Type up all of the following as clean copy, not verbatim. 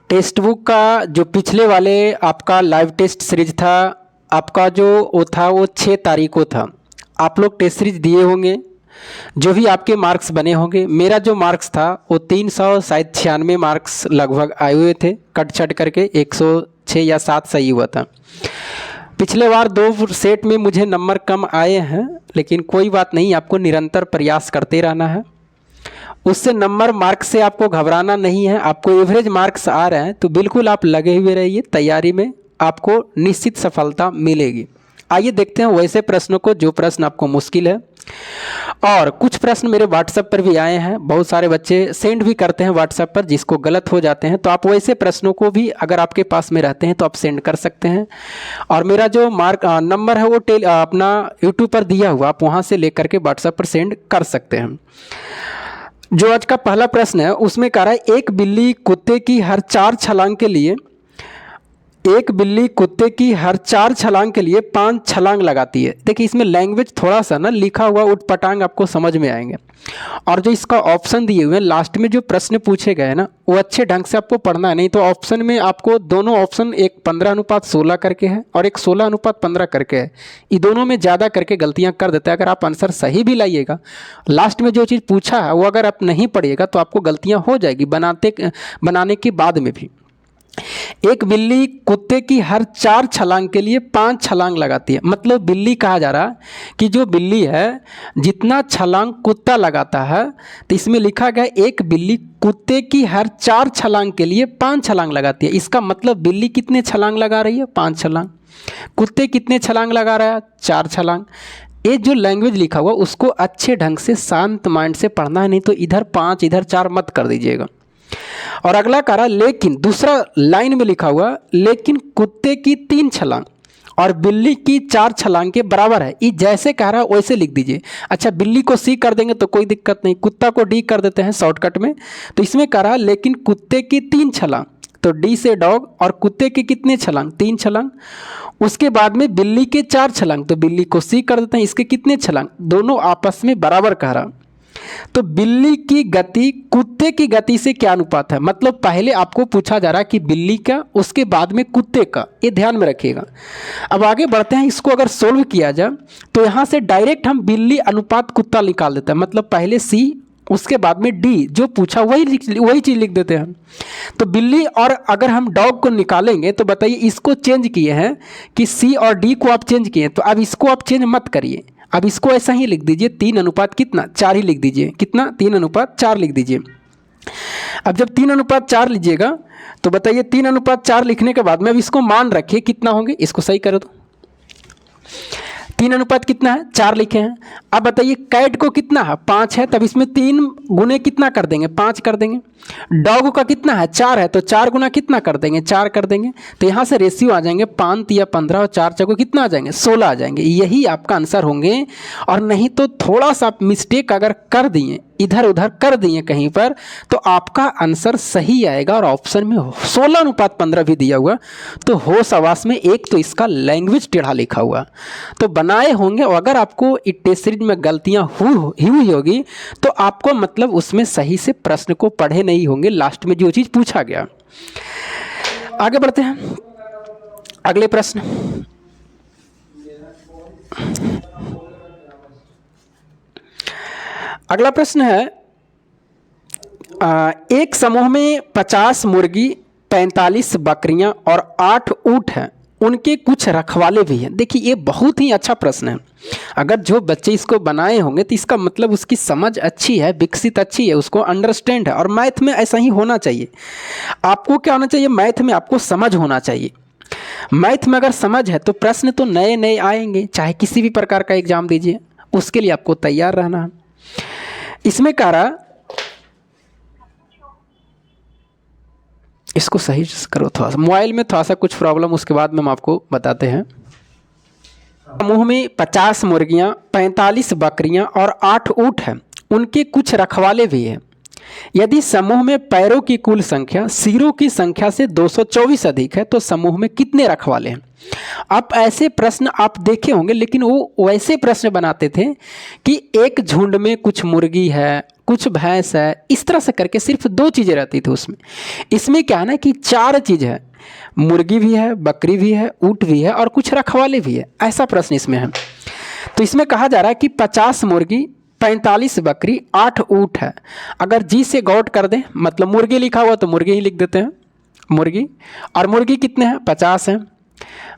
Text book का जो पिछले वाले आपका लाइव टेस्ट सीरीज था, आपका जो वो था वो 6 तारीख को था। आप लोग टेस्ट सीरीज दिए होंगे, जो भी आपके मार्क्स बने होंगे। मेरा जो मार्क्स था वो 396 मार्क्स लगभग आए हुए थे, कट छट करके 106 या 7 सही हुआ था। पिछले बार 2 सेट में मुझे नंबर कम आए हैं, लेकिन कोई बात नहीं, आपको निरंतर प्रयास करते रहना है। उससे नंबर मार्क से आपको घबराना नहीं है। आपको एवरेज मार्क्स आ रहे हैं तो बिल्कुल आप लगे हुए रहिए तैयारी में, आपको निश्चित सफलता मिलेगी। आइए देखते हैं वैसे प्रश्नों को जो प्रश्न आपको मुश्किल है। और कुछ प्रश्न मेरे व्हाट्सएप पर भी आए हैं, बहुत सारे बच्चे सेंड भी करते हैं व्हाट्सएप पर, जिसको गलत हो जाते हैं। तो आप वैसे प्रश्नों को भी अगर आपके पास में रहते हैं तो आप सेंड कर सकते हैं। और मेरा जो नंबर है वो अपना यूट्यूब पर दिया हुआ, आप वहाँ से लेकर के व्हाट्सएप पर सेंड कर सकते हैं। जो आज का पहला प्रश्न है उसमें कह रहा है, एक बिल्ली कुत्ते की हर 4 छलांग के लिए 5 छलांग लगाती है। देखिए इसमें लैंग्वेज थोड़ा सा ना लिखा हुआ उटपटांग आपको समझ में आएंगे। और जो इसका ऑप्शन दिए हुए हैं लास्ट में, जो प्रश्न पूछे गए हैं ना, वो अच्छे ढंग से आपको पढ़ना है। नहीं तो ऑप्शन में आपको दोनों ऑप्शन, एक 15:16 करके है और एक 16:15 करके है। ये दोनों में ज़्यादा करके गलतियाँ कर देता है। अगर आप आंसर सही भी लाइएगा, लास्ट में जो चीज़ पूछा है वो अगर आप नहीं पढ़िएगा तो आपको गलतियाँ हो जाएगी बनाने के बाद में भी। एक बिल्ली कुत्ते की हर 4 छलांग के लिए 5 छलांग लगाती है। मतलब बिल्ली कहा जा रहा कि जो बिल्ली है जितना छलांग कुत्ता लगाता है, तो इसमें लिखा गया एक बिल्ली कुत्ते की हर 4 छलांग के लिए 5 छलांग लगाती है। इसका मतलब बिल्ली कितने छलांग लगा रही है? 5 छलांग। कुत्ते कितने छलांग लगा रहा है? 4 छलांग। ये जो लैंग्वेज लिखा हुआ उसको अच्छे ढंग से शांत माइंड से पढ़ना है, नहीं तो इधर 5 इधर 4 मत कर दीजिएगा। और अगला कह रहा, लेकिन दूसरा लाइन में लिखा हुआ, लेकिन कुत्ते की 3 छलांग और बिल्ली की 4 छलांग के बराबर है। ये जैसे कह रहा है वैसे लिख दीजिए। अच्छा, बिल्ली को सी कर देंगे तो कोई दिक्कत नहीं, कुत्ता को डी कर देते हैं शॉर्टकट में। तो इसमें कह रहा है लेकिन कुत्ते की 3 छलांग, तो डी से डॉग, और कुत्ते के कितने छलांग? 3 छलांग। उसके बाद में बिल्ली के 4 छलांग, तो बिल्ली को सी कर देते हैं, इसके कितने छलांग? दोनों आपस में बराबर कह रहा। तो बिल्ली की गति कुत्ते की गति से क्या अनुपात है? मतलब पहले आपको पूछा जा रहा है कि बिल्ली का, उसके बाद में कुत्ते का, ये ध्यान में रखिएगा। अब आगे बढ़ते हैं। इसको अगर सोल्व किया जाए तो यहाँ से डायरेक्ट हम बिल्ली अनुपात कुत्ता निकाल देते हैं। मतलब पहले सी, उसके बाद में डी, जो पूछा वही चीज़ लिख देते हैं। तो बिल्ली और अगर हम डॉग को निकालेंगे तो बताइए, इसको चेंज किए हैं कि सी और डी को आप चेंज किए, तो अब इसको आप चेंज मत करिए। अब इसको ऐसा ही लिख दीजिए, 3 अनुपात कितना? 4 ही लिख दीजिए। कितना? 3 अनुपात 4 लिख दीजिए। अब जब 3 अनुपात 4 लीजिएगा तो बताइए 3 अनुपात 4 लिखने के बाद में अब इसको मान रखिए कितना होंगे, इसको सही करो तो 3 अनुपात कितना है? 4 लिखे हैं। अब बताइए कैट को कितना है? 5 है, तब इसमें 3 गुने कितना कर देंगे? 5 कर देंगे। डॉग का कितना है? 4 है, तो 4 गुना कितना कर देंगे? 4 कर देंगे। तो यहाँ से रेशियो आ जाएंगे 5 या 15 और 4 चौको कितना आ जाएंगे? 16 आ जाएंगे। यही आपका आंसर होंगे। और नहीं तो थोड़ा सा मिस्टेक अगर कर दिए, इधर उधर कर दिए कहीं पर, तो आपका आंसर सही आएगा। और ऑप्शन में 16:15 भी दिया हुआ, तो होश आवास में एक तो इसका लैंग्वेज टेढ़ा लिखा हुआ तो बनाए होंगे। और अगर आपको टेस्ट सीरीज में गलतियां हुई होगी तो आपको मतलब उसमें सही से प्रश्न को पढ़े नहीं होंगे, लास्ट में जो चीज़ पूछा गया। आगे बढ़ते हैं, अगले प्रश्न। अगला प्रश्न है, एक समूह में 50 मुर्गी, 45 बकरियां और 8 ऊँट हैं, उनके कुछ रखवाले भी हैं। देखिए ये बहुत ही अच्छा प्रश्न है। अगर जो बच्चे इसको बनाए होंगे तो इसका मतलब उसकी समझ अच्छी है, विकसित अच्छी है, उसको अंडरस्टैंड है। और मैथ में ऐसा ही होना चाहिए। आपको क्या होना चाहिए? मैथ में आपको समझ होना चाहिए। मैथ में अगर समझ है तो प्रश्न तो नए नए आएंगे, चाहे किसी भी प्रकार का एग्जाम दीजिए, उसके लिए आपको तैयार रहना है। इसमें कह रहा, इसको सही करो थोड़ा सा, मोबाइल में थोड़ा सा कुछ प्रॉब्लम, उसके बाद में हम आपको बताते हैं। समूह में 50 मुर्गियां, 45 बकरियां और 8 ऊँट हैं, उनके कुछ रखवाले भी हैं। यदि समूह में पैरों की कुल संख्या सिरों की संख्या से 224 अधिक है तो समूह में कितने रखवाले हैं? अब ऐसे प्रश्न आप देखे होंगे, लेकिन वो वैसे प्रश्न बनाते थे कि एक झुंड में कुछ मुर्गी है, कुछ भैंस है, इस तरह से करके सिर्फ 2 चीज़ें रहती थी उसमें। इसमें क्या है ना कि 4 चीज़ है, मुर्गी भी है, बकरी भी है, ऊँट भी है और कुछ रखवाले भी है, ऐसा प्रश्न इसमें है। तो इसमें कहा जा रहा है कि 50 मुर्गी, 45 बकरी, 8 ऊँट है। अगर जी से गौट कर दें, मतलब मुर्गी लिखा हुआ तो मुर्गी ही लिख देते हैं, मुर्गी। और मुर्गी कितने हैं? 50 हैं।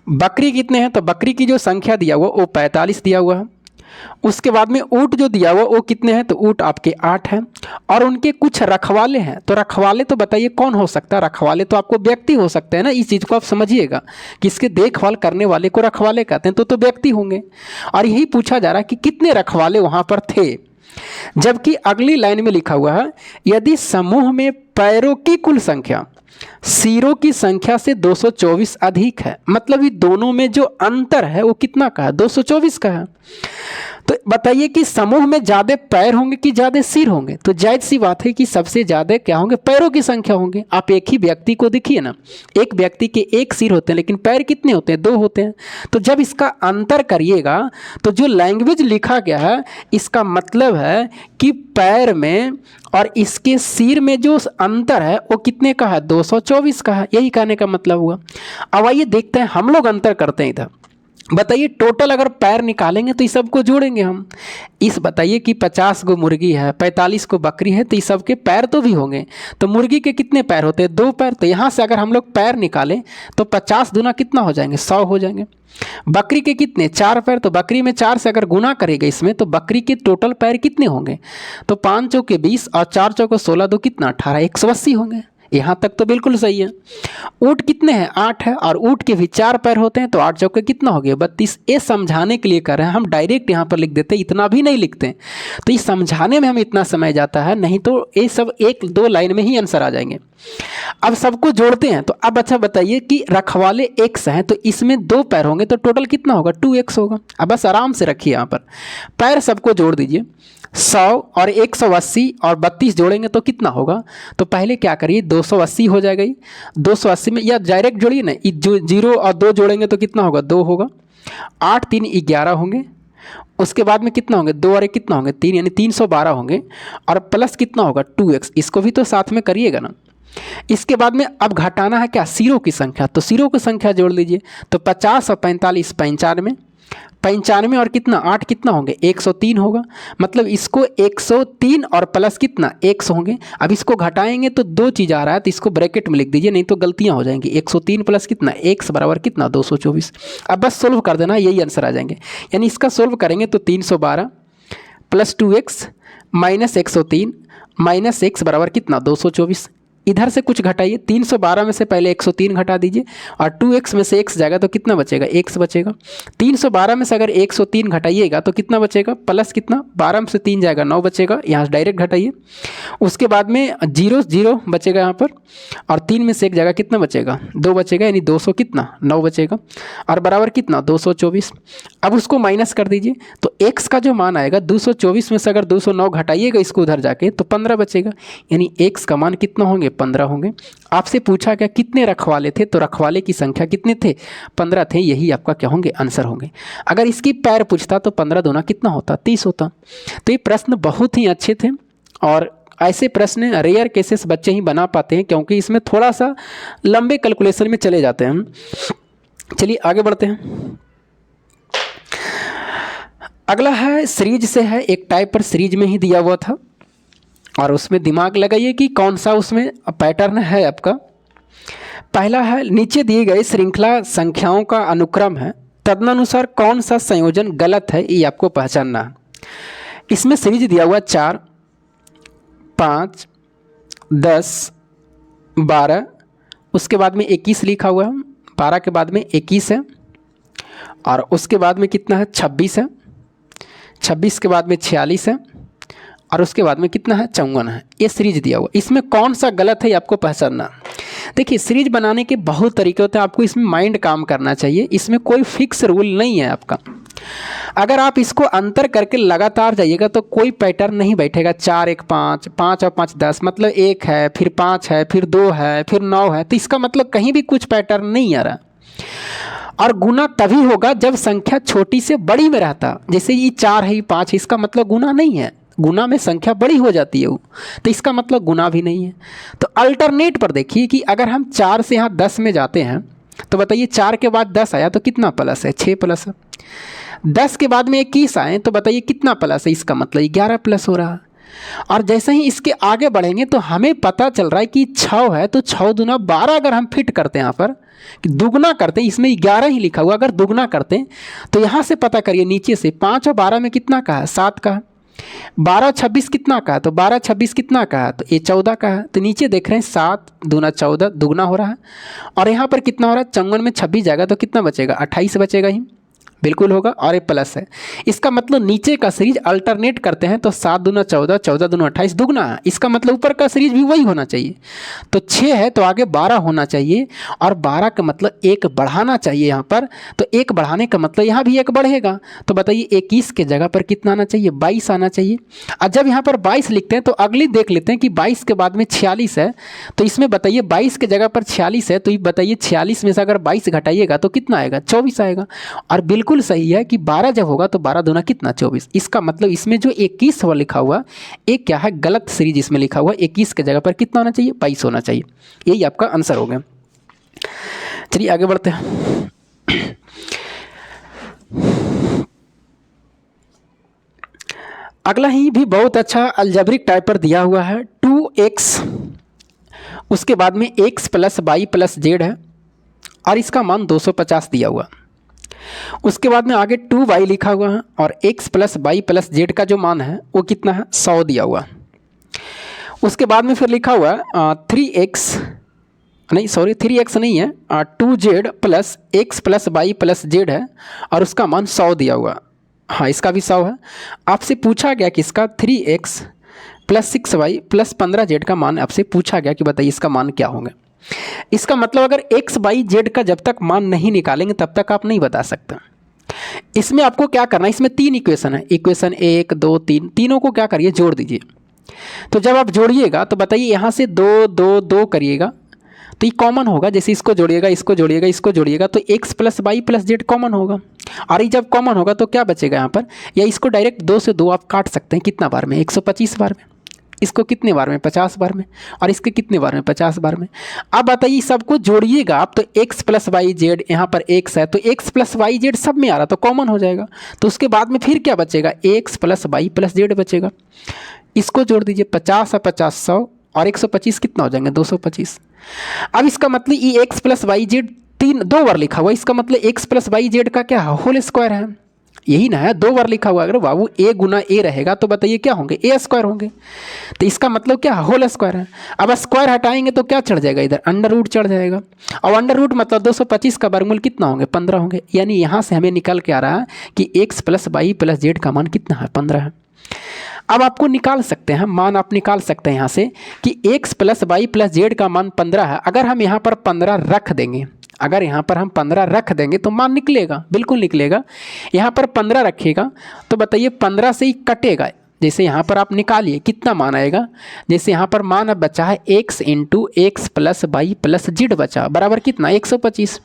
बकरी कितने हैं? तो बकरी की जो संख्या दिया हुआ वो 45 दिया हुआ है। उसके बाद में ऊँट जो दिया हुआ वो कितने हैं? तो ऊँट आपके 8 हैं। और उनके कुछ रखवाले हैं। तो रखवाले तो बताइए कौन हो सकता है? रखवाले तो आपको व्यक्ति हो सकते हैं ना, इस चीज़ को आप समझिएगा कि इसके देखभाल करने वाले को रखवाले कहते हैं, तो व्यक्ति होंगे। और यही पूछा जा रहा है कि कितने रखवाले वहाँ पर थे। जबकि अगली लाइन में लिखा हुआ है, यदि समूह में पैरों की कुल संख्या सिरों की संख्या से 224 अधिक है, मतलब ये दोनों में जो अंतर है वो कितना का है? 224 का है। तो बताइए कि समूह में ज़्यादा पैर होंगे कि ज़्यादा सिर होंगे? तो जायज़ सी बात है कि सबसे ज़्यादा क्या होंगे? पैरों की संख्या होंगे। आप एक ही व्यक्ति को देखिए ना, एक व्यक्ति के एक सिर होते हैं लेकिन पैर कितने होते हैं? 2 होते हैं। तो जब इसका अंतर करिएगा तो जो लैंग्वेज लिखा गया है इसका मतलब है कि पैर में और इसके सिर में जो अंतर है वो कितने का है? 224 का है। यही कहने का मतलब हुआ। अब आइए देखते हैं, हम लोग अंतर करते हैं इधर। बताइए टोटल अगर पैर निकालेंगे तो इस सबको जोड़ेंगे हम। इस बताइए कि 50 गो मुर्गी है, 45 को बकरी है, तो इस सब के पैर तो भी होंगे। तो मुर्गी के कितने पैर होते हैं? 2 पैर। तो यहाँ से अगर हम लोग पैर निकालें तो 50 दूना कितना हो जाएंगे? 100 हो जाएंगे। बकरी के कितने? 4 पैर। तो बकरी में 4 से अगर गुना करेगा इसमें तो बकरी के टोटल पैर कितने होंगे? तो 5 चौके 20 और 4 चौके 16, 2 कितना? 18, 180 होंगे। यहाँ तक तो बिल्कुल सही है। ऊँट कितने हैं? 8 है। और ऊँट के भी 4 पैर होते हैं, तो 8 चौके कितना हो गया? 32। ये समझाने के लिए कर रहे हैं, हम डायरेक्ट यहाँ पर लिख देते, इतना भी नहीं लिखते। तो ये समझाने में हमें इतना समय जाता है, नहीं तो ये सब 1-2 लाइन में ही आंसर आ जाएंगे। अब सबको जोड़ते हैं। तो अब अच्छा बताइए कि रखवाले x हैं, तो इसमें 2 पैर होंगे, तो टोटल कितना होगा? 2x होगा। अब बस आराम से रखिए, यहाँ पर पैर सबको जोड़ दीजिए। 100 और 180 और 32 जोड़ेंगे तो कितना होगा? तो पहले क्या करिए, 280 हो जाएगा। 280 में या डायरेक्ट जोड़िए ना, जो 0 और 2 जोड़ेंगे तो कितना होगा? 2 होगा। 8 3 11 होंगे। उसके बाद में कितना होंगे? 2 और 1 कितना होंगे? 3, यानी 312 होंगे। और प्लस कितना होगा? 2x। इसको भी तो साथ में करिएगा ना। इसके बाद में अब घटाना है क्या? सिरों की संख्या। तो सिरों की संख्या जोड़ लीजिए। तो 50 और 45 95, 95 और कितना 8 कितना होंगे? 103 होगा। मतलब इसको 103 और प्लस कितना 100 होंगे। अब इसको घटाएंगे तो 2 चीज़ आ रहा है, तो इसको ब्रैकेट में लिख दीजिए, नहीं तो गलतियां हो जाएंगी। 103 प्लस कितना 1 बराबर कितना 224। अब बस सोल्व कर देना, यही आंसर आ जाएंगे। यानी इसका सोल्व करेंगे तो 312 plus 2x minus 103 minus x बराबर कितना 224। इधर से कुछ घटाइए, 312 में से पहले 103 घटा दीजिए और 2x में से x जाएगा तो कितना बचेगा? x बचेगा। 312 में से अगर 103 घटाइएगा तो कितना बचेगा? प्लस कितना 12 में से 3 जाएगा 9 बचेगा। यहाँ से डायरेक्ट घटाइए। उसके बाद में 0 0 बचेगा यहाँ पर, और 3 में से 1 जाएगा कितना बचेगा? 2 बचेगा, यानी 200 कितना 9 बचेगा, और बराबर कितना 224। अब उसको माइनस कर दीजिए तो x का जो मान आएगा 224 में से अगर 209 घटाइएगा इसको उधर जाके तो 15 बचेगा, यानी x का मान कितना होंगे? 15 होंगे। आपसे पूछा गया कितने रखवाले थे, तो रखवाले की संख्या कितने थे? 15 थे। यही आपका क्या होंगे? आंसर होंगे। अगर इसकी पैर पूछता तो 15 दूना कितना होता? 30 होता। तो ये प्रश्न बहुत ही अच्छे थे, और ऐसे प्रश्न रेयर केसेस बच्चे ही बना पाते हैं, क्योंकि इसमें थोड़ा सा लंबे कैलकुलेशन में चले जाते हैं हम। चलिए आगे बढ़ते हैं। अगला है सीरीज से है, एक टाइप पर सीरीज में ही दिया हुआ था, और उसमें दिमाग लगाइए कि कौन सा उसमें पैटर्न है आपका। पहला है, नीचे दिए गए श्रृंखला संख्याओं का अनुक्रम है, तदनुसार कौन सा संयोजन गलत है, ये आपको पहचानना है। इसमें सीरीज दिया हुआ 4 5 10 12, उसके बाद में 21 लिखा हुआ है, 12 के बाद में 21 है, और उसके बाद में कितना है? 26 है, 26 के बाद में 46 है, और उसके बाद में कितना है? 54 है। ये सीरीज दिया हुआ, इसमें कौन सा गलत है ये आपको पहचानना। देखिए सीरीज बनाने के बहुत तरीके होते हैं, आपको इसमें माइंड काम करना चाहिए, इसमें कोई फिक्स रूल नहीं है आपका। अगर आप इसको अंतर करके लगातार जाइएगा तो कोई पैटर्न नहीं बैठेगा। 4 1 5, 5 और 5 10, मतलब 1 है, फिर 5 है, फिर 2 है, फिर 9 है, तो इसका मतलब कहीं भी कुछ पैटर्न नहीं आ रहा। और गुना तभी होगा जब संख्या छोटी से बड़ी में रहता। जैसे ये 4 है, ये 5 है, इसका मतलब गुना नहीं है, गुना में संख्या बड़ी हो जाती है वो, तो इसका मतलब गुना भी नहीं है। तो अल्टरनेट पर देखिए कि अगर हम 4 से यहाँ 10 में जाते हैं तो बताइए 4 के बाद 10 आया तो कितना प्लस है, 6 प्लस है। 10 के बाद में 21 आए तो बताइए कितना प्लस है, इसका मतलब 11 प्लस हो रहा है। और जैसे ही इसके आगे बढ़ेंगे तो हमें पता चल रहा है कि 6 है, तो 6 दूना 12 अगर हम फिट करते हैं यहाँ पर कि दुगना करते हैं, इसमें 11 ही लिखा हुआ, अगर दुगना करते हैं तो यहाँ से पता करिए नीचे से 5 और 12 में कितना का है, 7 का है। 12 और 26 कितना का है, तो 12 26 कितना का है, तो ये 14 का है। तो नीचे देख रहे हैं 7 दूना 14 दुगना हो रहा है। और यहाँ पर कितना हो रहा है, 54 में 26 जाएगा तो कितना बचेगा, 28 बचेगा ही, बिल्कुल होगा। और ये प्लस है, इसका मतलब नीचे का सीरीज अल्टरनेट करते हैं तो 7 दूना 14, 14 दूना 28 दुगना है, इसका मतलब ऊपर का सीरीज भी वही होना चाहिए। तो 6 है तो आगे 12 होना चाहिए, और 12 का मतलब 1 बढ़ाना चाहिए यहाँ पर, तो 1 बढ़ाने का मतलब यहाँ भी 1 बढ़ेगा। तो बताइए 21 के जगह पर कितना आना चाहिए, 22 आना चाहिए। और जब यहाँ पर 22 लिखते हैं तो अगली देख लेते हैं कि 22 के बाद में 46 है, तो इसमें बताइए 22 के जगह पर 46 है, तो ये बताइए 46 में से अगर 22 घटाइएगा तो कितना आएगा, 24 आएगा। और बिल्कुल सही है कि 12 जब होगा तो 12 दूना कितना, 24। इसका मतलब इसमें जो 21 हुआ लिखा हुआ एक क्या है, गलत सीरीज इसमें लिखा हुआ, 21 के जगह पर कितना होना चाहिए, 22 होना चाहिए। यही आपका आंसर हो गया। चलिए आगे बढ़ते हैं। अगला ही भी बहुत अच्छा अलजेब्रिक टाइप पर दिया हुआ है, 2x उसके बाद में x plus y plus z है और इसका मान 250 दिया हुआ। उसके बाद में आगे 2y लिखा हुआ है और x plus y plus z का जो मान है वो कितना है, 100 दिया हुआ। उसके बाद में फिर लिखा हुआ 3x नहीं, सॉरी 3x नहीं है, 2z plus x plus y plus z है और उसका मान 100 दिया हुआ। हाँ, इसका भी 100 है। आपसे पूछा गया कि इसका 3x plus 6y plus 15z का मान आपसे पूछा गया कि बताइए इसका मान क्या होगा। इसका मतलब अगर x y z का जब तक मान नहीं निकालेंगे तब तक आप नहीं बता सकते। इसमें आपको क्या करना है, इसमें 3 इक्वेशन है, इक्वेशन 1 2 3, तीनों को क्या करिए, जोड़ दीजिए। तो जब आप जोड़िएगा तो बताइए यहाँ से 2 2 2 करिएगा तो ये कॉमन होगा, जैसे इसको जोड़िएगा इसको जोड़िएगा इसको जोड़िएगा तो x plus y plus z common होगा। और ये जब कॉमन होगा तो क्या बचेगा यहाँ पर, या इसको डायरेक्ट 2 से 2 आप काट सकते हैं, कितना बार में, 125 बार में। इसको कितने बार में, 50 बार में, और इसके कितने बार में, 50 बार में। अब बताइए सबको जोड़िएगा आप तो x प्लस वाई जेड, यहाँ पर x है तो x प्लस वाई जेड सब में आ रहा तो कॉमन हो जाएगा। तो उसके बाद में फिर क्या बचेगा, x plus y plus z बचेगा। इसको जोड़ दीजिए, 50 और 50 100 और 125 कितना हो जाएंगे, 225। अब इसका मतलब ये x प्लस वाई जेड 2 बार लिखा हुआ, इसका मतलब x प्लस वाई जेड का क्या होल स्क्वायर है, यही ना है, 2 बार लिखा हुआ। अगर बाबू a गुना a रहेगा तो बताइए क्या होंगे, a स्क्वायर होंगे। तो इसका मतलब क्या, होल स्क्वायर है। अब स्क्वायर हटाएंगे तो क्या चढ़ जाएगा, इधर अंडर रूट चढ़ जाएगा। और अंडर रूट मतलब 225 का वर्गमूल कितना होंगे, 15 होंगे। यानी यहाँ से हमें निकल के आ रहा है कि x plus y plus z का मान कितना है, 15 है। अब आपको निकाल सकते हैं मान, आप निकाल सकते हैं यहाँ से कि x plus y plus z का मान 15 है। अगर हम यहाँ पर 15 रख देंगे, अगर यहाँ पर हम 15 रख देंगे तो मान निकलेगा, बिल्कुल निकलेगा। यहाँ पर 15 रखिएगा तो बताइए 15 से ही कटेगा, जैसे यहाँ पर आप निकालिए कितना मान आएगा। जैसे यहाँ पर मान अब बचा है x into x plus y plus z बचा, बराबर कितना, 125।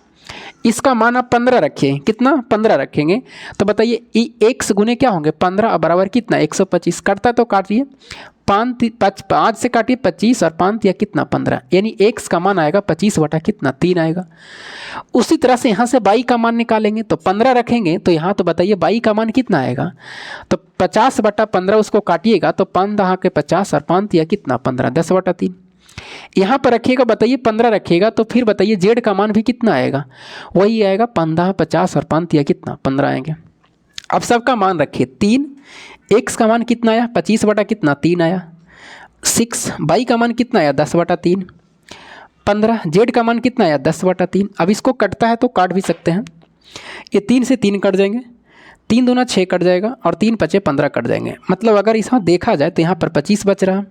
इसका मान आप 15 रखिए, कितना, 15 रखेंगे तो बताइए x गुने क्या होंगे, 15 बराबर कितना, 125। कटता तो काटिए, 5 से काटिए 25 और 5 या कितना, 15। यानी x का मान आएगा 25 बटा कितना, 3 आएगा। उसी तरह से यहाँ से y का मान निकालेंगे तो 15 रखेंगे तो यहाँ तो बताइए y का मान कितना आएगा, तो 50 बटा 15 उसको काटिएगा तो 5 दहा के 50 और 5 या कितना, 15, 10 बटा 3। यहाँ पर रखिएगा, बताइए 15 रखिएगा तो फिर बताइए जेड का मान भी कितना आएगा, वही आएगा 15 50 और 5 या कितना, 15 आएंगे। अब सबका मान रखिए 3, x का मान कितना आया, 25 बटा कितना, 3 आया। 6, y का मान कितना आया, 10 बटा 3। 15, जेड का मान कितना आया, 10 बटा 3। अब इसको कटता है तो काट भी सकते हैं, ये 3 से 3 कट जाएंगे, 3 दूना 6 कट जाएगा और 3 पचे 15 कट जाएंगे। मतलब अगर इसमें देखा जाए तो यहाँ पर 25 बच रहा है,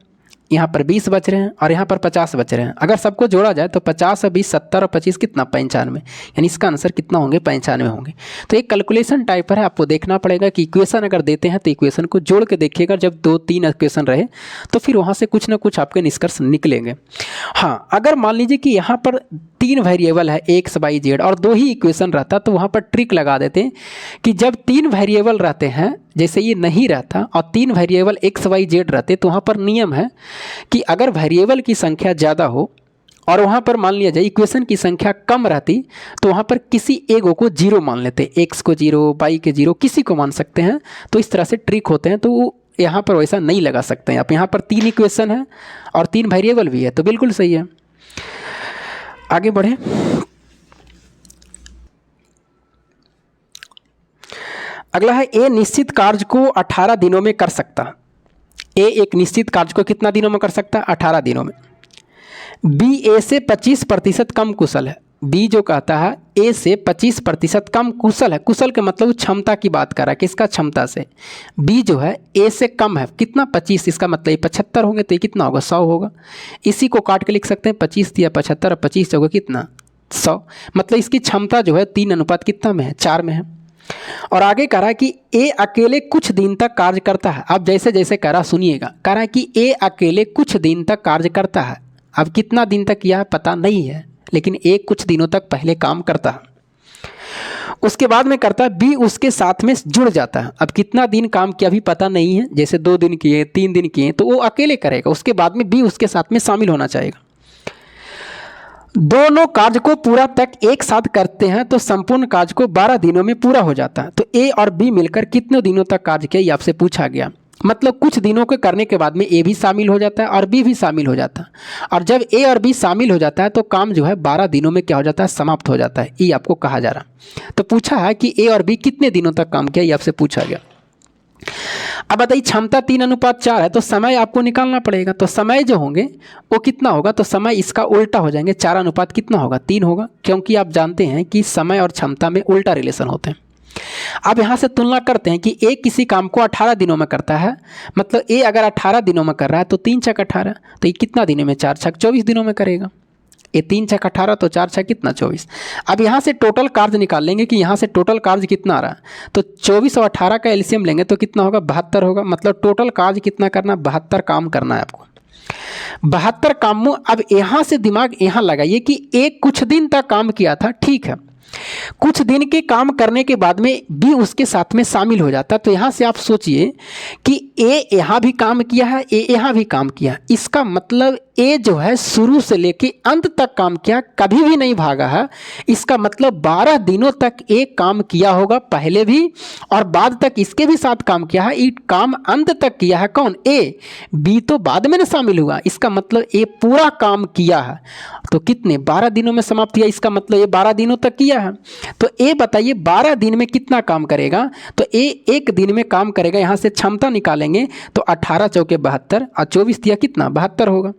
यहाँ पर 20 बच रहे हैं और यहाँ पर 50 बच रहे हैं। अगर सबको जोड़ा जाए तो 50 और 20 70 और 25 कितना, 95। यानी इसका आंसर कितना होंगे, 95 होंगे। तो एक कैलकुलेशन टाइप पर है, आपको देखना पड़ेगा कि इक्वेशन अगर देते हैं तो इक्वेशन को जोड़ के देखिएगा। जब 2-3 इक्वेशन रहे तो फिर वहाँ से कुछ ना कुछ आपके निष्कर्ष निकलेंगे। हाँ, अगर मान लीजिए कि यहाँ पर 3 वेरिएबल है एक्स वाई जेड और 2 ही इक्वेशन रहता तो वहाँ पर ट्रिक लगा देते हैं कि जब 3 वेरिएबल रहते हैं, जैसे ये नहीं रहता और 3 वेरिएबल एक्स वाई जेड रहते तो वहाँ पर नियम है कि अगर वेरिएबल की संख्या ज़्यादा हो और वहाँ पर मान लिया जाए इक्वेशन की संख्या कम रहती तो वहाँ पर किसी एक को 0 मान लेते, एक्स को 0, वाई के 0, किसी को मान सकते हैं। तो इस तरह से ट्रिक होते हैं, तो यहाँ पर वैसा नहीं लगा सकते हैं आप। यहाँ पर 3 इक्वेशन है और 3 वेरिएबल भी है, तो बिल्कुल सही है। आगे बढ़े। अगला है ए निश्चित कार्य को 18 दिनों में कर सकता। ए एक निश्चित कार्य को कितना दिनों में कर सकता है? 18 दिनों में। बी ए से 25% कम कुशल है। बी जो कहता है ए से 25% कम कुशल है। कुशल के मतलब क्षमता की बात कर रहा है, किसका? क्षमता से। बी जो है ए से कम है, कितना? 25, इसका मतलब 75 होंगे तो ये कितना होगा? 100 होगा। इसी को काट के लिख सकते हैं, 25 दिया 75 और 25 होगा कितना? 100। मतलब इसकी क्षमता जो है 3 अनुपात कितना में है? 4 में है। और आगे कह रहा है कि ए अकेले कुछ दिन तक कार्य करता है। अब जैसे जैसे कह रहा सुनिएगा, कह रहा है कि ए अकेले कुछ दिन तक कार्य करता है। अब कितना दिन तक यह पता नहीं है, लेकिन ए कुछ दिनों तक पहले काम करता है। उसके बाद में करता है बी उसके साथ में जुड़ जाता है। अब कितना दिन काम किया अभी पता नहीं है, जैसे 2 दिन किए, 3 दिन किए, तो वो अकेले करेगा। उसके बाद में बी उसके साथ में शामिल होना चाहेगा। दोनों कार्य को पूरा तक एक साथ करते हैं तो संपूर्ण कार्य को 12 दिनों में पूरा हो जाता है। तो ए और बी मिलकर कितने दिनों तक कार्य किया, ये आपसे पूछा गया। मतलब कुछ दिनों के करने के बाद में ए भी शामिल हो जाता है और बी भी शामिल हो जाता है। और जब ए और बी शामिल हो जाता है तो काम जो है 12 दिनों में क्या हो जाता है? समाप्त हो जाता है। ये आपको कहा जा रहा। तो पूछा है कि ए और बी कितने दिनों तक काम किया, ये आपसे पूछा गया। अब बताइए क्षमता 3:4 है तो समय आपको निकालना पड़ेगा। तो समय जो होंगे वो कितना होगा? तो समय इसका उल्टा हो जाएंगे, 4 अनुपात कितना होगा? 3 होगा, क्योंकि आप जानते हैं कि समय और क्षमता में उल्टा रिलेशन होते हैं। अब यहाँ से तुलना करते हैं कि ए किसी काम को 18 दिनों में करता है, मतलब ए अगर 18 दिनों में कर रहा है तो 3 छक 18, तो ये कितना दिनों में? 4 छक 24 दिनों में करेगा। ये 3 छक 18 तो 4 छक कितना? 24। अब यहाँ से टोटल कार्य निकाल लेंगे कि यहाँ से टोटल कार्य कितना आ रहा है। तो 24 और 18 का एलसीएम लेंगे तो कितना होगा? 72 होगा। मतलब टोटल कार्य कितना करना? 72 काम करना है आपको। 72 कामों। अब यहाँ से दिमाग यहाँ लगाइए कि एक कुछ दिन तक काम किया था, ठीक है। कुछ दिन के काम करने के बाद में बी उसके साथ में शामिल हो जाता। तो यहाँ से आप सोचिए कि ए यहाँ भी काम किया है, ए यहाँ भी काम किया। इसका मतलब ए जो है शुरू से लेके अंत तक काम किया, कभी भी नहीं भागा है। इसका मतलब 12 दिनों तक ए काम किया होगा, पहले भी और बाद तक इसके भी साथ काम किया है। ये काम अंत तक किया है कौन? ए। बी तो बाद में ना शामिल हुआ। इसका मतलब ए पूरा काम किया है। तो कितने? 12 दिनों में समाप्त किया। इसका मतलब ये 12 दिनों तक किया है। तो ए बताइए 12 दिन में कितना काम करेगा? तो ए एक दिन में काम करेगा। यहाँ से क्षमता निकालेंगे तो 18 चौके 72 और 24 दिया कितना? 72 होगा।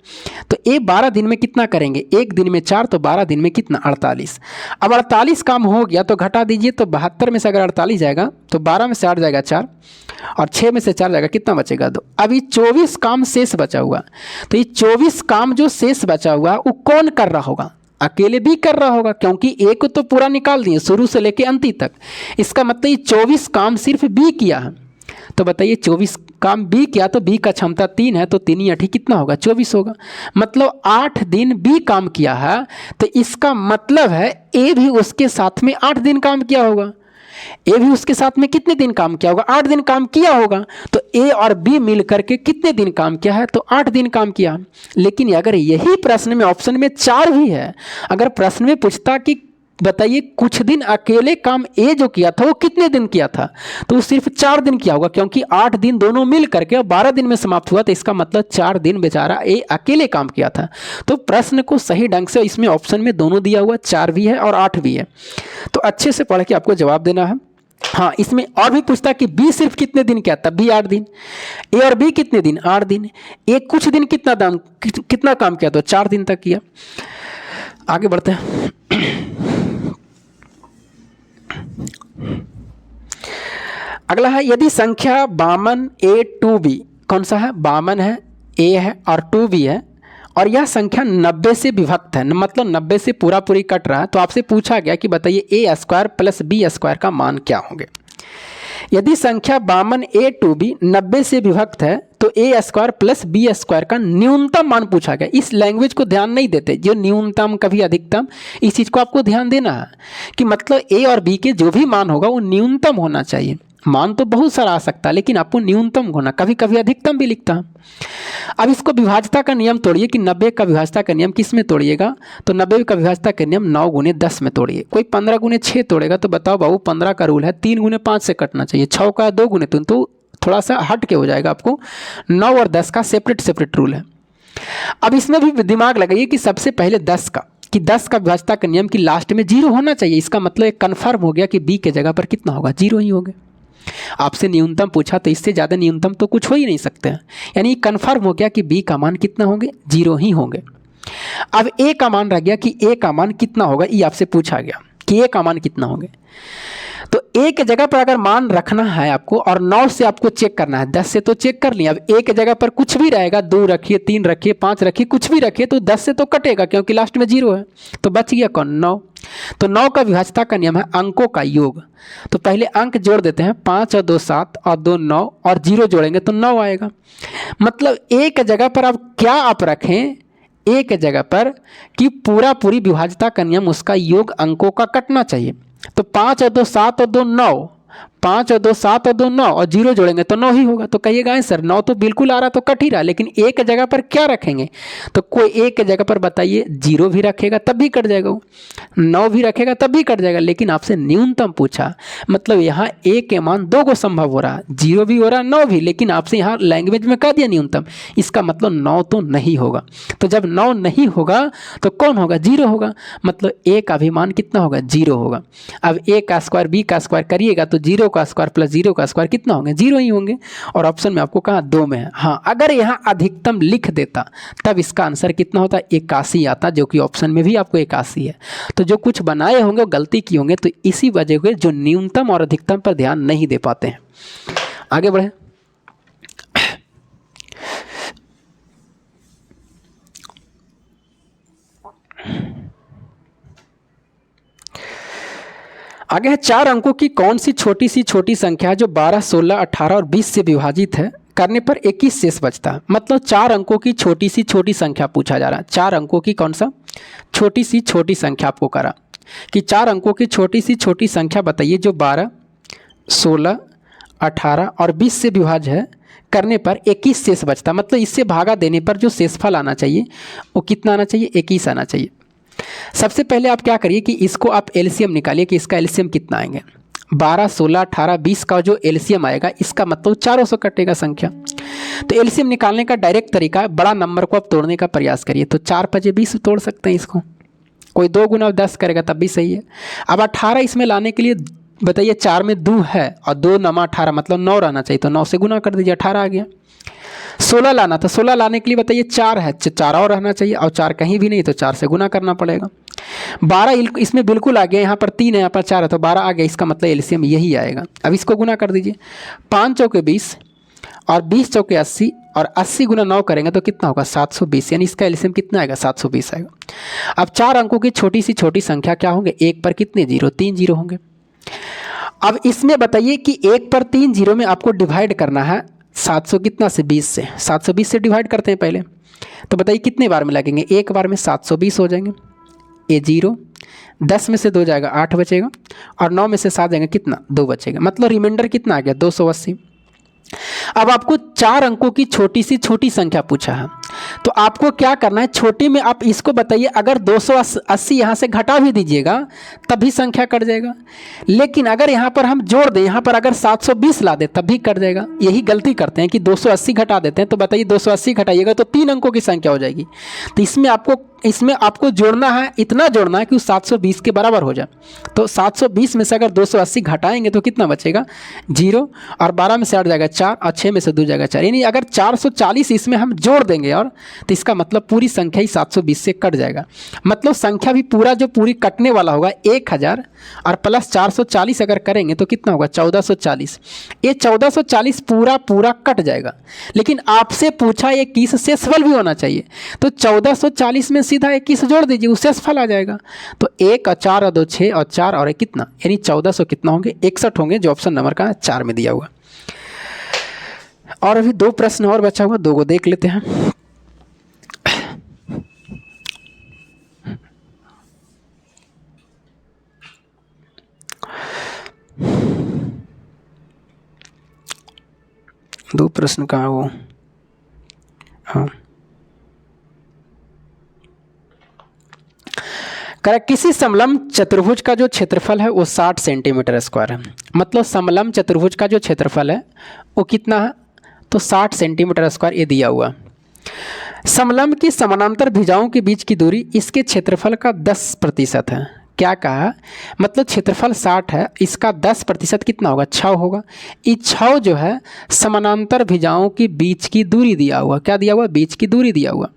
तो ए 12 दिन में कितना करेंगे? एक दिन में 4, तो 12 दिन में कितना? 48। अब 48 काम हो गया तो घटा दीजिए, तो 72 में से अगर 48 जाएगा तो 12 में से 8 जाएगा 4 और 6 में से 4 जाएगा, कितना बचेगा? 2। अब ये 24 काम शेष बचा हुआ। तो ये 24 काम जो शेष बचा हुआ वो कौन कर रहा होगा? अकेले भी कर रहा होगा, क्योंकि ए को तो पूरा निकाल दिए शुरू से लेके अंत तक। इसका मतलब ये 24 काम सिर्फ बी किया है। तो बताइए 24 काम बी किया तो बी का क्षमता 3 है, तो 3 8 कितना होगा? 24 होगा। मतलब 8 दिन बी काम किया है। तो इसका मतलब है ए भी उसके साथ में 8 दिन काम किया होगा। ए भी उसके साथ में कितने दिन काम किया होगा? 8 दिन काम किया होगा। तो ए और बी मिल करके कितने दिन काम किया है? तो 8 दिन काम किया। लेकिन अगर यही प्रश्न में ऑप्शन में 4 भी है, अगर प्रश्न में पूछता कि बताइए कुछ दिन अकेले काम ए जो किया था वो कितने दिन किया था, तो वो सिर्फ 4 दिन किया होगा, क्योंकि 8 दिन दोनों मिल करके 12 दिन में समाप्त हुआ। तो इसका मतलब 4 दिन बेचारा ए अकेले काम किया था। तो प्रश्न को सही ढंग से इसमें ऑप्शन में दोनों दिया हुआ, 4 भी है और 8 भी है। तो अच्छे से पढ़ के आपको जवाब देना है। हाँ, इसमें और भी पूछता कि बी सिर्फ कितने दिन किया, तब भी 8 दिन। ए और बी कितने दिन? 8 दिन। ए कुछ दिन कितना काम किया, तो 4 दिन तक किया। आगे बढ़ते हैं। अगला है यदि संख्या 52 ए 2b, कौन सा है? 52 है, ए है और 2b है, और यह संख्या 90 से विभक्त है, मतलब 90 से पूरा पूरी कट रहा है। तो आपसे पूछा गया कि बताइए ए स्क्वायर प्लस बी स्क्वायर का मान क्या होंगे। यदि संख्या 52 ए 2b 90 से विभक्त है तो ए स्क्वायर प्लस बी स्क्वायर का न्यूनतम मान पूछा गया। इस लैंग्वेज को ध्यान नहीं देते, जो न्यूनतम कभी अधिकतम, इस चीज़ को आपको ध्यान देना है कि मतलब ए और बी के जो भी मान होगा वो न्यूनतम होना चाहिए। मान तो बहुत सारा आ सकता है लेकिन आपको न्यूनतम होना, कभी कभी अधिकतम भी लिखता है। अब इसको विभाज्यता का नियम तोड़िए कि 90 का विभाज्यता का नियम किस में तोड़िएगा, तो 90 का विभाज्यता का नियम 9 गुने 10 में तोड़िए। कोई 15 गुने 6 तोड़ेगा तो बताओ बाबू 15 का रूल है 3 गुने 5 से कटना चाहिए, 6 का 2 गुने 3, तो थोड़ा सा हट के हो जाएगा। आपको 9 और 10 का सेपरेट रूल है। अब इसमें भी दिमाग लगाइए कि सबसे पहले 10 का, कि 10 का विभाज्यता का नियम कि लास्ट में 0 होना चाहिए। इसका मतलब एक कन्फर्म हो गया कि बी के जगह पर कितना होगा, 0 ही होगा। आपसे न्यूनतम पूछा तो इससे ज़्यादा न्यूनतम तो कुछ हो ही नहीं सकते हैं, यानी कन्फर्म हो गया कि बी का मान कितना होंगे, 0 ही होंगे। अब ए का मान रह गया कि ए का मान कितना होगा, ये आपसे पूछा गया कि ए का मान कितना होंगे। तो ए के जगह पर अगर मान रखना है आपको और 9 से आपको चेक करना है, 10 से तो चेक कर लिया। अब ए के जगह पर कुछ भी रहेगा, 2 रखिए, 3 रखिए, 5 रखिए, कुछ भी रखिए तो 10 से तो कटेगा क्योंकि लास्ट में 0 है। तो बच गया कौन, 9। तो 9 का विभाज्यता का नियम है अंकों का योग। तो पहले अंक जोड़ देते हैं, 5 और 2 7 और 2 9 और 0 जोड़ेंगे तो 9 आएगा। मतलब ए के जगह पर आप क्या आप रखें, ए के जगह पर कि पूरी विभाज्यता का नियम उसका योग अंकों का कटना चाहिए। तो 5 और 2 7 और 2 9, 5 और 2 7 और 2 9 और 0 जोड़ेंगे तो 9 ही होगा। तो कहिएगा सर 9 तो बिल्कुल आ रहा तो कट ही रहा, लेकिन ए के जगह पर क्या रखेंगे, तो कोई ए के जगह पर बताइए 0 भी रखेगा तब भी कट जाएगा, 9 भी रखेगा तब भी कट जाएगा। लेकिन आपसे न्यूनतम पूछा, मतलब यहाँ ए के मान 2 को संभव हो रहा, 0 भी हो रहा 9 भी, लेकिन आपसे यहाँ लैंग्वेज में कह दिया न्यूनतम, इसका मतलब 9 तो नहीं होगा। तो जब 9 नहीं होगा तो कौन होगा, 0 होगा। मतलब ए का भी मान कितना होगा, 0 होगा। अब ए का स्क्वायर बी का स्क्वायर करिएगा तो 0 का स्क्वायर प्लस 0 का स्क्वायर कितना होंगे, 0 ही होंगे। और ऑप्शन में आपको कहा 2 में है। हाँ, अगर यहाँ अधिकतम लिख देता तब इसका आंसर कितना होता, 81 आता, जो कि ऑप्शन में भी आपको 81 है। तो जो कुछ बनाए होंगे वो गलती की होंगे, तो इसी वजह से जो न्यूनतम और अधिकतम पर ध्यान नहीं दे पाते हैं। आगे बढ़े। आगे है 4 अंकों की कौन सी छोटी संख्या है जो 12, 16, 18 और 20 से विभाजित है, करने पर 21 शेष बचता है। मतलब 4 अंकों की छोटी संख्या पूछा जा रहा है। 4 अंकों की कौन सा छोटी संख्या आपको करा कि 4 अंकों की छोटी संख्या बताइए जो 12, 16, 18 और 20 से विभाज्य है, करने पर 21 शेष बचता। मतलब इससे भागा देने पर जो शेषफल आना चाहिए वो कितना आना चाहिए, 21 आना चाहिए। सबसे पहले आप क्या करिए कि इसको आप एलसीएम निकालिए कि इसका एलसीएम कितना आएंगे। 12, 16, 18, 20 का जो एलसीएम आएगा इसका मतलब 4 से कटेगा संख्या। तो एलसीएम निकालने का डायरेक्ट तरीका है, बड़ा नंबर को आप तोड़ने का प्रयास करिए। तो 4 5 20 तोड़ सकते हैं इसको, कोई 2 गुना 10 करेगा तब भी सही है। अब 18 इसमें लाने के लिए बताइए, 4 में 2 है और 2 नमा 18 मतलब 9 रहना चाहिए, तो 9 से गुना कर दीजिए, 18 आ गया। 16 लाना था, 16 लाने के लिए बताइए 4 है, 4 और रहना चाहिए और 4 कहीं भी नहीं तो 4 से गुना करना पड़ेगा। 12 इसमें बिल्कुल आ गया, यहाँ पर 3 है, यहाँ पर 4 है, तो 12 आ गया, इसका मतलब एलसीएम यही आएगा। अब इसको गुना कर दीजिए, 5 चौके 20 और 20 चौके 80 और 80 गुना 9 करेंगे तो कितना होगा, 720, यानी इसका एलसीएम कितना आएगा, 720 आएगा। अब 4 अंकों की छोटी संख्या क्या होंगे, 1 पर कितने जीरो, 3 जीरो होंगे। अब इसमें बताइए कि 1 पर 3 जीरो में आपको डिवाइड करना है 700 कितना से 20 से, 720 से डिवाइड करते हैं पहले। तो बताइए कितने बार में लगेंगे, एक बार में 720 हो जाएंगे, ये 0, 10 में से 2 जाएगा 8 बचेगा और 9 में से 7 जाएगा कितना, 2 बचेगा। मतलब रिमाइंडर कितना आ गया, 280। अब आपको 4 अंकों की छोटी संख्या पूछा है, तो आपको क्या करना है, छोटी में आप इसको बताइए, अगर 280 यहाँ से घटा भी दीजिएगा तभी संख्या कट जाएगा। लेकिन अगर यहाँ पर हम जोड़ दें, यहाँ पर अगर 720 ला दें तब भी कट जाएगा। यही गलती करते हैं कि 280 घटा देते हैं। तो बताइए 280 घटाइएगा तो 3 अंकों की संख्या हो जाएगी। तो इसमें आपको जोड़ना है, इतना जोड़ना है कि 720 के बराबर हो जाए। तो 720 में से अगर 280 घटाएंगे तो कितना बचेगा, 0 और 12 में से 8 जाएगा 4 और 6 में से 2 जाएगा 4, यानी अगर 440 इसमें हम जोड़ देंगे और तो इसका मतलब पूरी संख्या ही 720 से कट जाएगा। मतलब संख्या भी पूरी कटने वाला होगा 1000 और प्लस 440 अगर करेंगे तो कितना होगा, 1440। ये 1440 पूरा कट जाएगा। लेकिन आपसे पूछा 21 शेषफल भी होना चाहिए, तो 1440 में सीधा 21 जोड़ दीजिए, उससे शेषफल आ जाएगा। तो 1 और 4 और 2 6 और 4 और 1 कितना, यानी 1400 कितना होंगे, 61 होंगे, जो ऑप्शन नंबर का 4 में दिया हुआ। और अभी 2 प्रश्न और बचा हुआ, 2 को देख लेते हैं। दो प्रश्न कहाँ वो, हाँ करेक्ट। किसी समलंब चतुर्भुज का जो क्षेत्रफल है वो 60 सेंटीमीटर स्क्वायर है। मतलब समलंब चतुर्भुज का जो क्षेत्रफल है वो कितना है, तो 60 सेंटीमीटर स्क्वायर ये दिया हुआ। समलंब की समानांतर भुजाओं के बीच की दूरी इसके क्षेत्रफल का 10% है। क्या कहा, मतलब क्षेत्रफल 60 है, इसका 10% कितना होगा, 6 होगा। ये 6 जो है समानांतर भुजाओं के बीच की दूरी दिया हुआ। क्या दिया हुआ, बीच की दूरी दिया हुआ।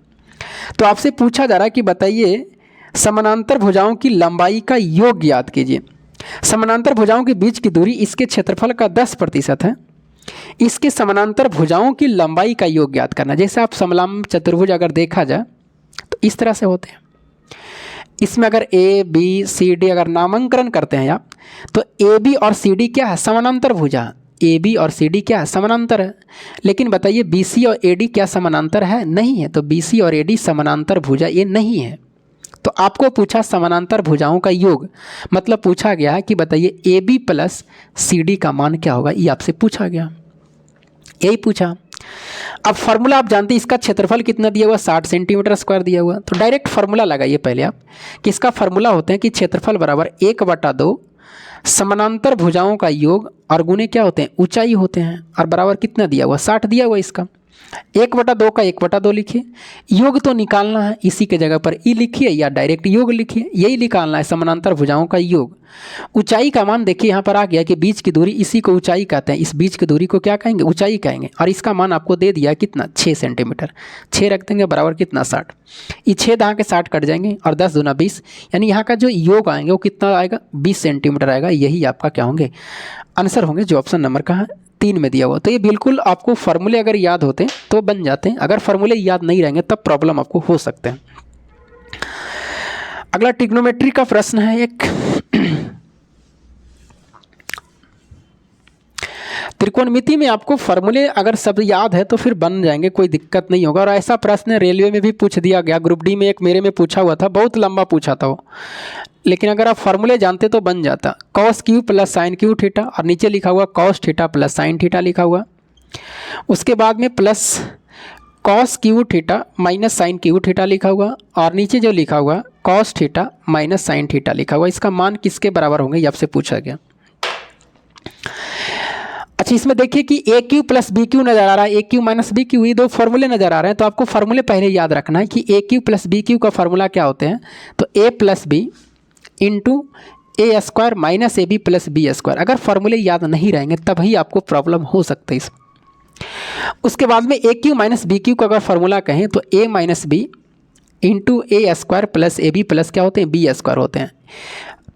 तो आपसे पूछा जा रहा है कि बताइए समानांतर भुजाओं की लंबाई का योग ज्ञात कीजिए। समानांतर भुजाओं के बीच की दूरी इसके क्षेत्रफल का 10% है, इसके समानांतर भुजाओं की लंबाई का योग ज्ञात करना। जैसे आप समलंब चतुर्भुज अगर देखा जाए तो इस तरह से होते हैं। इसमें अगर ए बी सी डी अगर नामांकन करते हैं आप, तो ए बी और सी डी क्या है, समानांतर भुजा। ए बी और सी डी क्या है, समानांतर है। लेकिन बताइए बी सी और ए डी क्या समानांतर है, नहीं है। तो बी सी और ए डी समानांतर भुजा ये नहीं है। तो आपको पूछा समानांतर भुजाओं का योग, मतलब पूछा गया है कि बताइए a B plus c d का मान क्या होगा, ये आपसे पूछा गया, यही पूछा। अब फार्मूला आप जानते हैं, इसका क्षेत्रफल कितना दिया हुआ, 60 सेंटीमीटर स्क्वायर दिया हुआ। तो डायरेक्ट फार्मूला लगाइए पहले आप कि इसका फार्मूला होते हैं कि क्षेत्रफल बराबर 1/2 समानांतर भुजाओं का योग और गुने क्या होते हैं, ऊंचाई होते हैं, और बराबर कितना दिया हुआ, 60 दिया हुआ। इसका 1/2 का 1/2 लिखिए। योग तो निकालना है, इसी के जगह पर ई लिखिए या डायरेक्ट योग लिखिए, यही निकालना है समानांतर भुजाओं का योग। ऊंचाई का मान देखिए यहाँ पर आ गया कि बीच की दूरी, इसी को ऊंचाई कहते हैं। इस बीच की दूरी को क्या कहेंगे, ऊंचाई कहेंगे। और इसका मान आपको दे दिया कितना, 6 सेंटीमीटर। 6 रख देंगे बराबर कितना, 60। ये 6 यहाँ के 60 कट जाएंगे और 10 दूना 20, यानी यहाँ का जो योग आएंगे वो कितना आएगा, 20 सेंटीमीटर आएगा। यही आपका क्या होंगे, आंसर होंगे, जो ऑप्शन नंबर का है 3 में दिया हुआ। तो ये बिल्कुल आपको फार्मूले अगर याद होते हैं तो बन जाते हैं, अगर फार्मूले याद नहीं रहेंगे तब प्रॉब्लम आपको हो सकते हैं। अगला ट्रिग्नोमेट्री का प्रश्न है एक। त्रिकोणमिति में आपको फार्मूले अगर सब याद है तो फिर बन जाएंगे, कोई दिक्कत नहीं होगा। और ऐसा प्रश्न रेलवे में भी पूछ दिया गया, ग्रुप डी में एक मेरे में पूछा हुआ था, बहुत लंबा पूछा था वो, लेकिन अगर आप फार्मूले जानते तो बन जाता। Cos q plus sine q theta, और नीचे लिखा हुआ cos theta plus sine theta लिखा हुआ। उसके बाद में plus cos q theta minus sine q theta लिखा हुआ, और नीचे जो लिखा हुआ cos theta minus sine theta लिखा हुआ। इसका मान किसके बराबर होंगे, ये आपसे पूछा गया। अच्छा, इसमें देखिए कि A cube plus B Q नजर आ रहा है, ए क्यू माइनस बी क्यू, ये 2 फॉर्मूले नजर आ रहे हैं। तो आपको फार्मूले पहले याद रखना है कि A cube plus B cube का फार्मूला क्या होते हैं, तो A plus B into A square minus A B plus B square. अगर फार्मूले याद नहीं रहेंगे तभी आपको प्रॉब्लम हो सकता है इसमें। उसके बाद में a cube minus b cube का अगर फार्मूला कहें तो a minus b into A square plus a B plus क्या होते हैं, बी स्क्वायर होते हैं।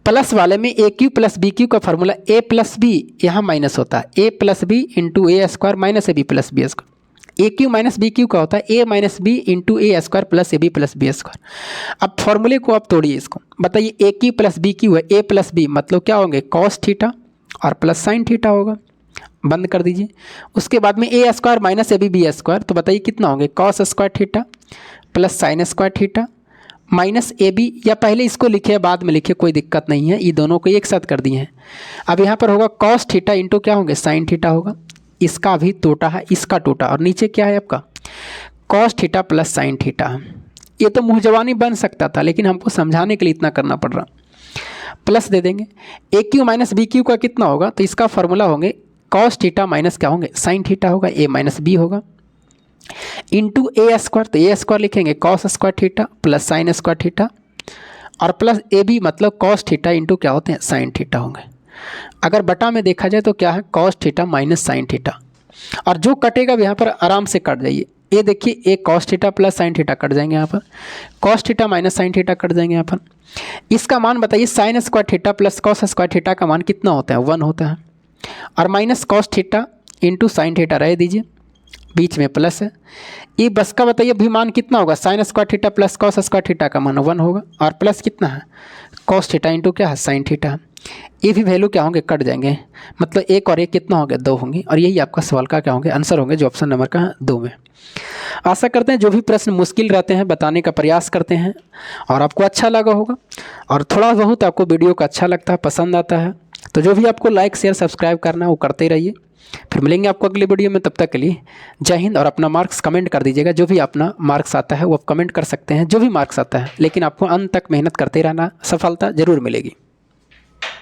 प्लस वाले में a cube plus B cube का फार्मूला ए प्लस बी, यहाँ माइनस होता है, a plus B into A square minus A B plus B square. A cube minus b cube का होता है a minus b into A square plus a B plus B square. अब फॉर्मूले को आप तोड़िए इसको, बताइए a cube plus B cube है, ए प्लस बी मतलब क्या होंगे, कॉस थीटा और प्लस साइन थीटा होगा, बंद कर दीजिए। उसके बाद में a square minus A b b square, तो बताइए कितना होंगे, cos square theta plus sine square theta minus ए बी, या पहले इसको लिखे बाद में लिखे कोई दिक्कत नहीं है, ये दोनों को एक साथ कर दिए हैं। अब यहाँ पर होगा कॉस थीटा इंटू क्या होंगे, साइन थीटा होगा। इसका भी टोटा है, इसका टोटा, और नीचे क्या है आपका cos theta plus sine theta. ये तो मुँह जवानी बन सकता था, लेकिन हमको समझाने के लिए इतना करना पड़ रहा। प्लस दे देंगे, ए क्यू माइनस बी क्यू का कितना होगा, तो इसका फॉर्मूला होंगे कॉस थीटा माइनस क्या होंगे, साइन थीटा होगा, ए माइनस बी होगा इंटू ए स्क्वायर, तो ए स्क्वायर लिखेंगे cos square theta plus sine square theta, और प्लस ए बी मतलब कॉस थीटा इंटू क्या होते हैं, साइन थीटा होंगे। अगर बटा में देखा जाए तो क्या है, cos theta minus sine theta, और जो कटेगा यहाँ पर आराम से कट जाइए। ये देखिए a cos theta plus sine theta cut जाएंगे, यहाँ पर cos theta minus sine theta cut जाएंगे यहाँ पर। इसका मान बताइए, sine square theta plus cos square theta का मान कितना होता है, 1 होता है, और minus cos theta into sine theta रह दीजिए, बीच में प्लस है। ये बस का बताइए अभी मान कितना होगा, sign square theta plus cos square theta का मान 1 होगा, और प्लस कितना है कॉस थीटा इंटू क्या है साइन थीटा। ये भी वैल्यू क्या होंगे, कट जाएंगे, मतलब एक और एक कितना हो गया 2 होंगे, और यही आपका सवाल का क्या होंगे आंसर होंगे जो ऑप्शन नंबर का 2 में। आशा करते हैं जो भी प्रश्न मुश्किल रहते हैं बताने का प्रयास करते हैं और आपको अच्छा लगा होगा, और थोड़ा बहुत आपको वीडियो का अच्छा लगता है, पसंद आता है, तो जो भी आपको लाइक शेयर सब्सक्राइब करना है वो करते रहिए। फिर मिलेंगे आपको अगले वीडियो में, तब तक के लिए जय हिंद। और अपना मार्क्स कमेंट कर दीजिएगा, जो भी अपना मार्क्स आता है वो आप कमेंट कर सकते हैं, जो भी मार्क्स आता है, लेकिन आपको अंत तक मेहनत करते रहना, सफलता जरूर मिलेगी।